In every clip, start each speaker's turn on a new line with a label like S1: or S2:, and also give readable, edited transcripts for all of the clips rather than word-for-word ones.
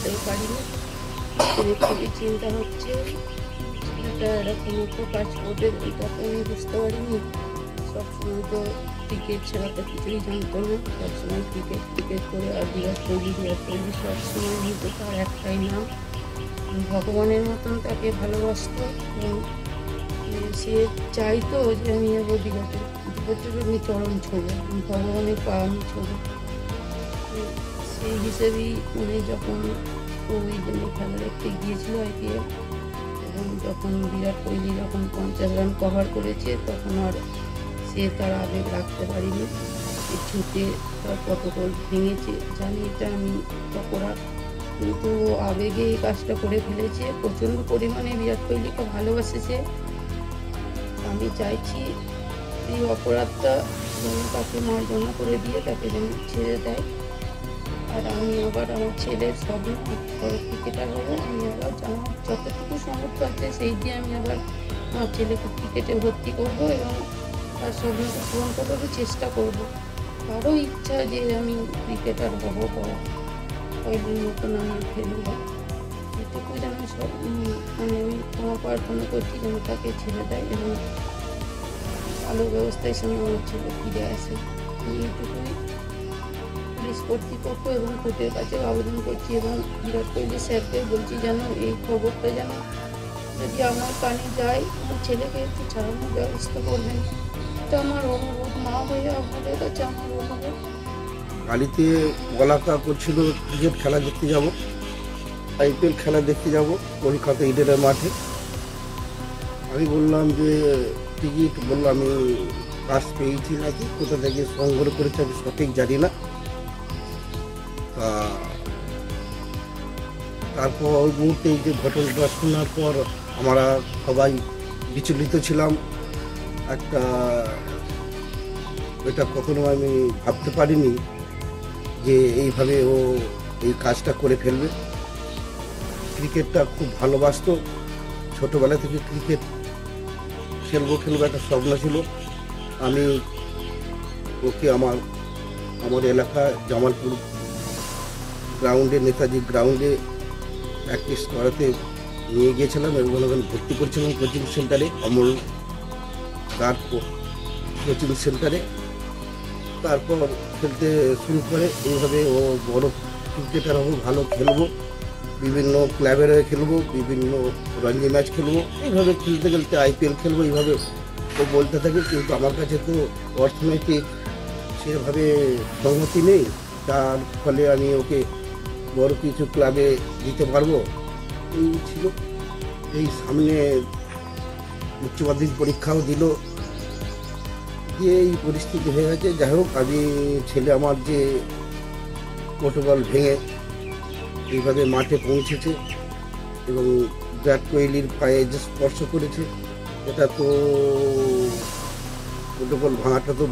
S1: জানতেও পারিনি। খুবই চিন্তা হচ্ছে, ছেলেটা এরকম তো কাজ করবে এটা তো আমি বুঝতে পারিনি। সবসময় তো ক্রিকেট ছাড়া তো কিছুই জানতো না, সবসময় ক্রিকেট ক্রিকেট করে। আর বিরাট কোহলি সবসময় হয়তো তার একটাই নাম, ভগবানের মতন তাকে ভালোবাসতো। এবং সে চাইতো যে আমি আবার বিরাট কোহলির আমি চরণ ছোঁব, ভগবানের পা আমি ছোঁব। সেই হিসেবেই যখন ওই জন্য খেলা দেখতে গিয়েছিল IPL, এবং যখন বিরাট কোহলি যখন 50 রান কভার করেছে তখন আর সে তার আবেগ রাখতে পারিনি। ছুটে তার প্রটোকল ভেঙেছে, জানি এটা আমি অপরাধ, কিন্তু আবেগে এই কাজটা করে ফেলেছে। প্রচণ্ড পরিমাণে বিরাট কোহলিকে ভালোবাসেছে। আমি চাইছি এই অপরাধটা যেন তাকে মার্জনা করে দিয়ে তাকে যেন ছেড়ে দেয়। আর আমি আবার আমার ছেলের স্বপ্ন বড় ক্রিকেটার হবো। আমি আবার আমার যতটুকু সামর্থ্য আছে সেই দিয়ে আমি আবার আমার ছেলেকে ক্রিকেটে ভর্তি করবো এবং তার স্বপ্নটা পূরণ করারও চেষ্টা করবো। তারও ইচ্ছা যে আমি ক্রিকেটার হবো বা কোহলির মতন আমি খেলবো। এটুকু যেন সব আমি ক্ষমা প্রার্থনা করছি যেন তাকে ছেড়ে দেয় এবং ভালো ব্যবস্থায় সঙ্গে আমার ছেলে ফিরে আসে। আমি এইটুকুই পুলিশ কর্তৃপক্ষ এবং কোর্টের কাছে আবেদন করছি এবং বিরাট কোহলি স্যারকে বলছি যেন এই খবরটা যেন যদি আমার কানে যায় আমার ছেলেকে একটু ছাড়ানোর ব্যবস্থা করবেন। এটা আমার অনুরোধ, মা হয়ে আপনাদের কাছে আমার অনুরোধ।
S2: গাড়িতে বলাকা করছিল ক্রিকেট খেলা দেখতে যাব, IPL খেলা দেখতে যাব কলকাতা ইডেনের মাঠে। আমি বললাম যে টিকিট, বললাম আমি পাস পেয়েছি নাকি, কোথা থেকে সংগ্রহ করেছি আমি সঠিক জানি না। তারপর ওই মুহূর্তে এই যে ঘটনাটা শোনার পর আমরা সবাই বিচলিত ছিলাম। এটা কখনো আমি ভাবতে পারিনি যে এইভাবে ও এই কাজটা করে ফেলবে। ক্রিকেটটা খুব ভালোবাসতো, ছোটোবেলা থেকে ক্রিকেট খেলবো একটা স্বপ্ন ছিল। আমি ওকে আমার এলাকা জামালপুর গ্রাউন্ডে, নেতাজি গ্রাউন্ডে প্র্যাকটিস করাতে নিয়ে গিয়েছিলাম এবং ওখানে ভর্তি করছিলাম কোচিং সেন্টারে, অমল গার্ড কোচিং সেন্টারে। তারপর খেলতে শুরু করে এইভাবে ও বড় ক্রিকেটার হবো, ভালো খেলবো, বিভিন্ন ক্লাবের হয়ে খেলবো, বিভিন্ন রঞ্জি ম্যাচ খেলবো, এইভাবে খেলতে খেলতে IPL খেলবো, এইভাবে ও বলতে থাকে। কিন্তু আমার কাছে তো অর্থনৈতিক সেভাবে সংহতি নেই, তার ফলে আমি ওকে বড় কিছু ক্লাবে দিতে পারবো এই ছিল। এই সামনে উচ্চ মাধ্যমিক পরীক্ষাও দিল, দিয়ে এই পরিস্থিতি হয়ে গেছে। যাই হোক, আমি ছেলে আমার যে প্রটোকল ভেঙে এইভাবে মাঠে পৌঁছেছে এবং বিরাট কোহলির পায়ে যে স্পর্শ করেছে, এটা তো প্রটোকল ভাঙাটা তো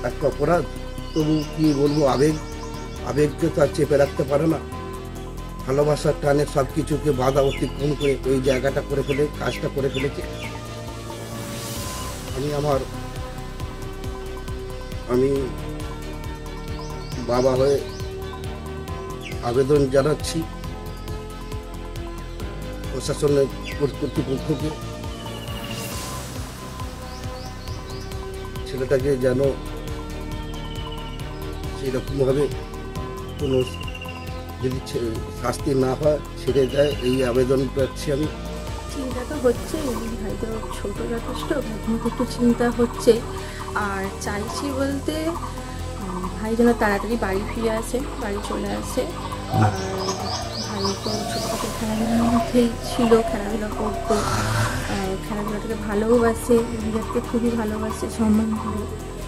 S2: একটা অপরাধ। তবু কি বলবো, আবেগকে তো আর চেপে রাখতে পারে না। ভালোবাসার টানে সব কিছুকে বাধা অতিক্রম করে ওই জায়গাটা করে ফেলে, কাজটা করে ফেলেছে। আমি বাবা হয়ে আবেদন জানাচ্ছি প্রশাসনের কর্তৃপক্ষকে, ছেলেটাকে যেন সেরকমভাবে কোনো যদি শাস্তি না হয় ছেড়ে দেয়, এই আবেদন করছি আমি।
S3: চিন্তা তো হচ্ছে, ভাই তো ছোটো যথেষ্ট, ভাই একটু চিন্তা হচ্ছে। আর চাইছি বলতে ভাই যেন তাড়াতাড়ি বাড়ি ফিরে আসে, বাড়ি চলে আসে। আর ভাই তো ছোটোখাটো খেলাধুলার মধ্যেই ছিল, খেলাধুলা করতো, খেলাধুলাটাকে ভালোবাসে, নিজেকে খুবই ভালোবাসে, সম্মান করে।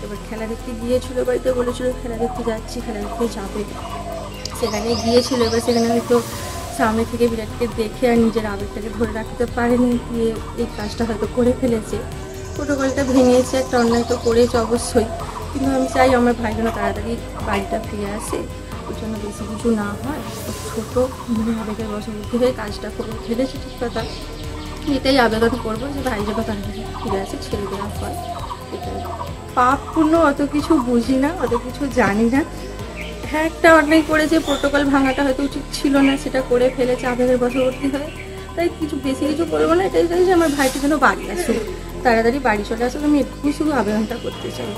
S3: এবার খেলা দেখতে গিয়েছিল, বাড়িতে বলেছিল খেলা দেখতে যাচ্ছি, খেলা দেখতে যাবে, সেখানে গিয়েছিল। এবার সেখানে হয়তো সামনে থেকে বিরাটকে দেখে আর নিজের আবেগটাকে ধরে রাখতে পারেনি, দিয়ে এই কাজটা হয়তো করে ফেলেছে। প্রোটোকলটা ভেঙেছে, একটা অন্যায় তো করেছে অবশ্যই, কিন্তু আমি চাই আমার ভাই যেন তাড়াতাড়ি বাড়িটা ফিরে আসে, ওর জন্য বেশি কিছু না হয়। ছোটো আবেগের বশবর্তী হয়ে কাজটা করে ফেলেছে, ঠিক কথা। এটাই আবেদন করবো যে ভাই যেন তাড়াতাড়ি ফিরে আসে, ছেড়ে দেওয়া হয়। এটাই পাপ পুণ্য অত কিছু বুঝি না, অত কিছু জানি না, হ্যাঁ, একটা অন্যায় করেছে, প্রোটোকল ভাঙাটা হয়তো উচিত ছিল না, সেটা করে ফেলেছে আবেগের বশবর্তী হয়ে। তাই বেশি কিছু করবো না, এটাই চাই যে আমার ভাইটি যেন বাড়ি আসুক, তাড়াতাড়ি বাড়ি চলে আসুক। আমি একটু শুধু আবেদনটা করতে চাই।